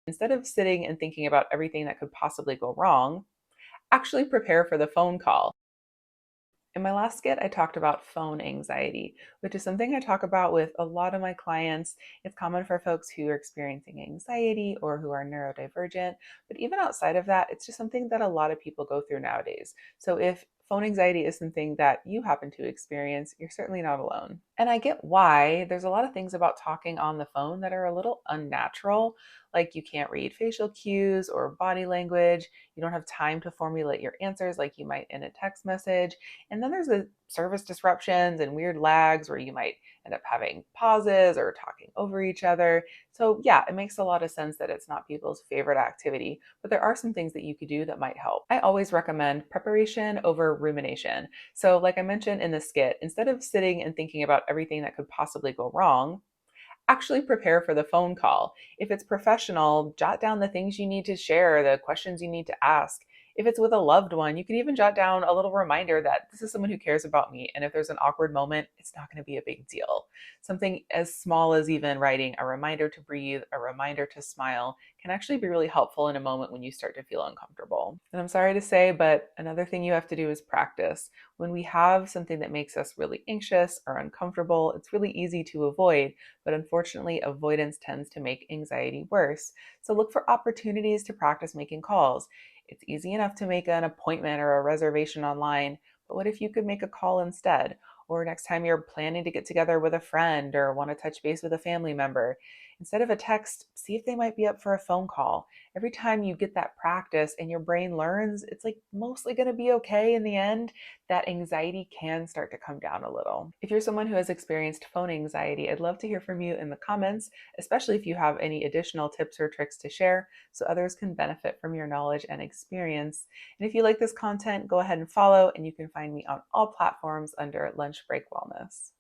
Instead of sitting and thinking about everything that could possibly go wrong, actually prepare for the phone call. In my last skit, I talked about phone anxiety, which is something I talk about with a lot of my clients. It's common for folks who are experiencing anxiety or who are neurodivergent. But even outside of that, it's just something that a lot of people go through nowadays. So if phone anxiety is something that you happen to experience, you're certainly not alone. And I get why. There's a lot of things about talking on the phone that are a little unnatural, like you can't read facial cues or body language. You don't have time to formulate your answers like you might in a text message. And then there's the service disruptions and weird lags where you might end up having pauses or talking over each other. So, yeah, it makes a lot of sense that it's not people's favorite activity, but there are some things that you could do that might help. I always recommend preparation over rumination. So, like I mentioned in the skit, instead of sitting and thinking about everything that could possibly go wrong, actually prepare for the phone call. If it's professional, jot down the things you need to share, the questions you need to ask. If it's with a loved one, you can even jot down a little reminder that this is someone who cares about me. And if there's an awkward moment, it's not going to be a big deal. Something as small as even writing a reminder to breathe, a reminder to smile can actually be really helpful in a moment when you start to feel uncomfortable. And I'm sorry to say, but another thing you have to do is practice. When we have something that makes us really anxious or uncomfortable, it's really easy to avoid, but unfortunately, avoidance tends to make anxiety worse. So look for opportunities to practice making calls. It's easy enough to make an appointment or a reservation online, but what if you could make a call instead? Or next time you're planning to get together with a friend or want to touch base with a family member, instead of a text, see if they might be up for a phone call. Every time you get that practice and your brain learns, it's like mostly going to be okay in the end, that anxiety can start to come down a little. If you're someone who has experienced phone anxiety, I'd love to hear from you in the comments, especially if you have any additional tips or tricks to share so others can benefit from your knowledge and experience. And if you like this content, go ahead and follow, and you can find me on all platforms under Lunch Break Wellness.